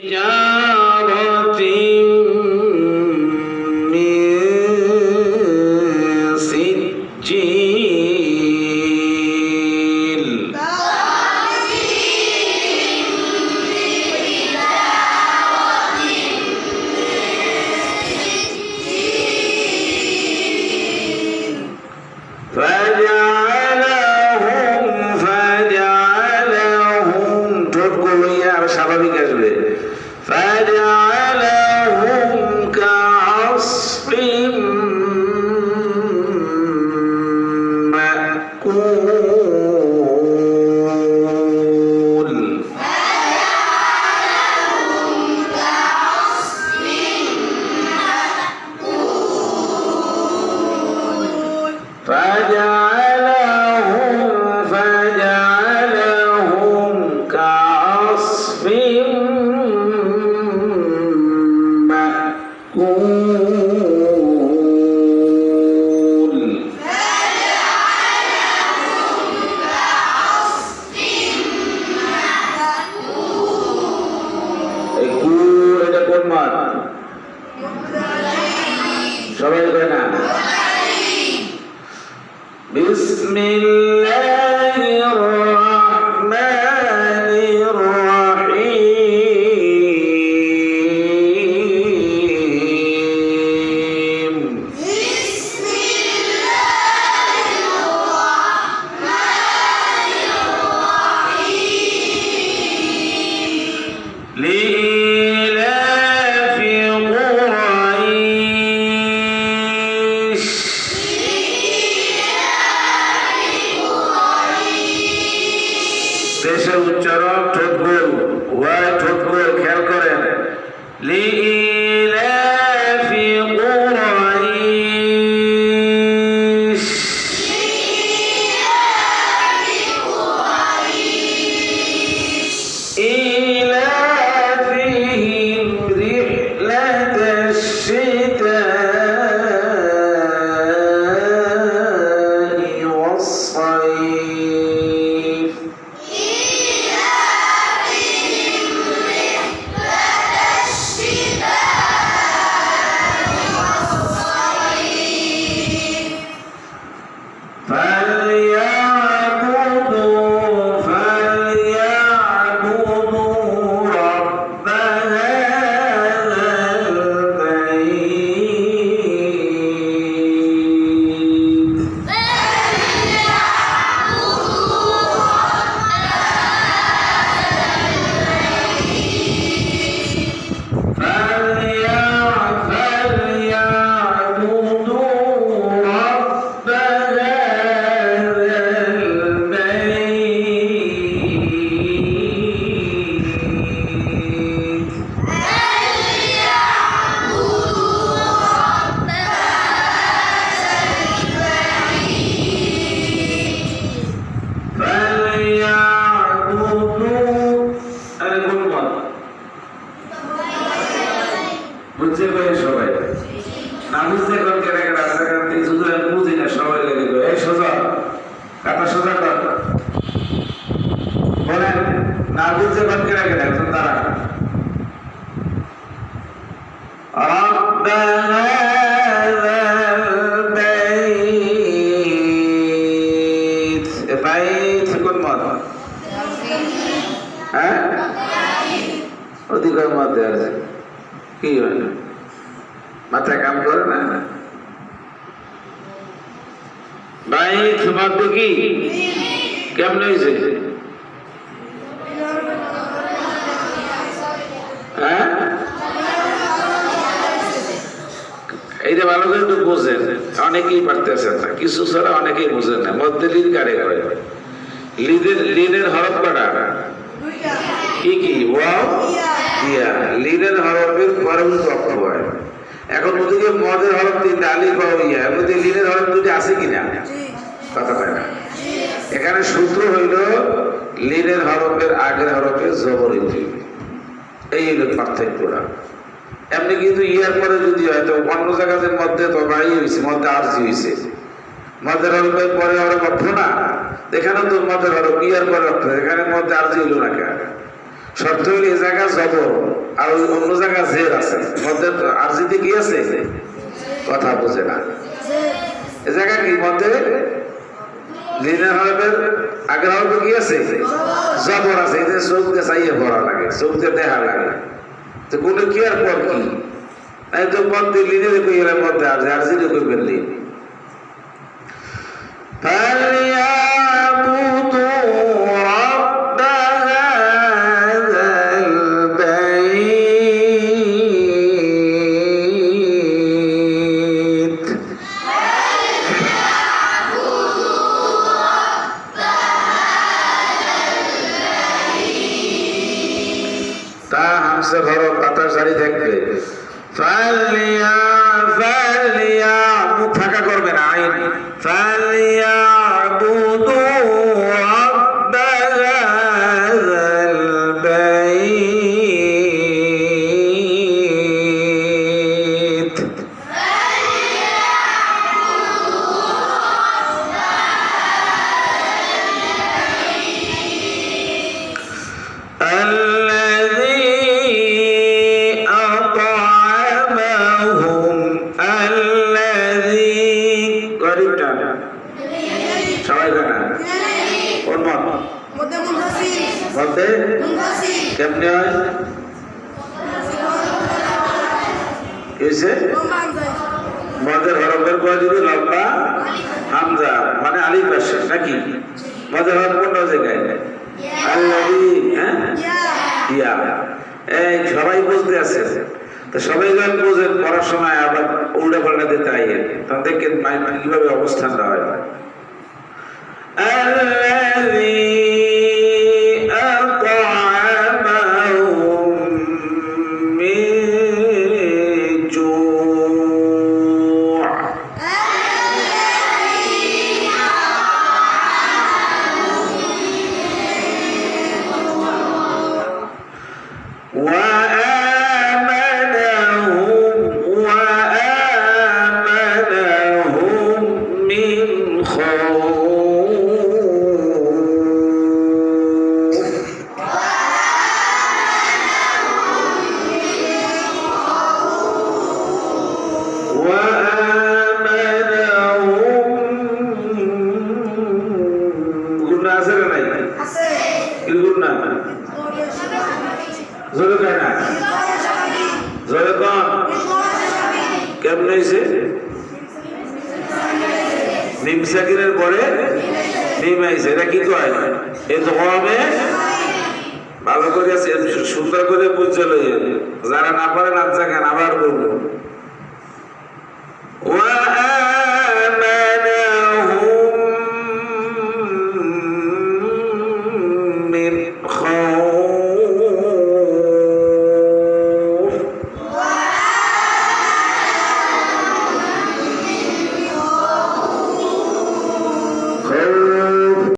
حجارة من سجيل فجعلهم ঠোঁটগুলো আর স্বাভাবিক আসবে فجعلهم كعصف مأكول فجعلهم كعصف مأكول এটা কোন মাঠ সবাই কয় না বিসমিল্লাহির রহমানির রহিম لإيلاف قريش দেশের উচ্চারণ ঠোঁটগুলো ওয়াই ঠোঁটগুলো খেয়াল করেন لإيلاف قريش إيلافهم رحلة الشتاء والصيف فليعبدوا رب هذا البيت فليعبدوا رب هذا البيت فليعبدوا আরে কোন পদ বুঝতে পারে সবাই না বুঝতে কোন কেন রাস্তাঘাটে শুধু আমি বুঝি না সবাই লেগে গো এই সোজা কাটা সোজা কর বলেন না বুঝতে কোন কেন একজন তারা رب هذا البيت البيت কোন মত হ্যাঁ অধিকার মধ্যে আছে কি হয় মাথায় কাম করে না বাইত মধ্যে কি কেমন হয়েছে হ্যাঁ এইটা ভালো করে একটু বোঝেন অনেকেই পারতেছে না কিছু ছাড়া অনেকেই বোঝেন না মধ্যে লিন কারে করে লিনের হরফ কটা কি কি ওয়াও ইয়া লিনের হরফের পরম অক্ষ হয় এখন ওদিকে মদের হরফ তিনটা আলিফ ওয়াও ইয়া এর মধ্যে লিনের হরফ দুটি আছে কিনা কথা পায় না এখানে সূত্র হইল লিনের হরফের আগের হরফে জবর হইতে এই হলো পার্থক্যটা এমনি কিন্তু ইয়ার পরে যদি হয় তো অন্য জায়গাদের মধ্যে তো বাই হয়েছে মধ্যে আরজি হয়েছে মধ্যে হরফের পরে হরফ অর্থ না এখানে তো মধ্যে হরফ ইয়ার পরে অর্থ এখানে মধ্যে আরজি হইল না কেন শর্ত হলে এই জায়গা জবর আর ওই অন্য জায়গা জের আছে, মধ্যে আরজিতে কি আছে? কথা বোঝে না। এ জায়গা কি মধ্যে লিনের হরফের আগের হরফে কি আছে? জবর আছে। এই যে চোখ দিয়ে চাইয়ে পড়া লাগে, চোখ দিয়ে দেখা লাগে। তো কোনো কি আর পর কি? এই তো মধ্যে লিনের কই এর মধ্যে আর আরজিতে কই বেরলি। ঘর পাতার সারি থাকবে, ফালিয়া ফালিয়া মুখ ফাঁকা করবে না, আইন ফালিয়া বুদু রাব্বাল বাইত। সবাই জানা কোন মধ্যে কেমনি হয়? মদের হরফের পরে যদি লম্বা হামজা মানে আলিফ আসে নাকি? মদের হরফ কোন জায়গায়? আল্লাযী, হ্যাঁ ইয়া। এই সবাই বুঝতে আছে তো, সবাই যখন বুঝেন পড়ার সময় আবার উল্টা পাল্টা দিতে আইয়েন, তাদেরকে কিভাবে অবস্থানটা হয়। الذي أطعمهم من جوع وآمنهم من خوف. কেমন হয়েছে? নিম সাকিরের পরে নিম আইছে, এটা কি কয়? এই তো হবে ভালো করে সুন্দর করে বুঝে লইয়েন, যারা না পারেন আচ্ছা কেন আবার বলবো।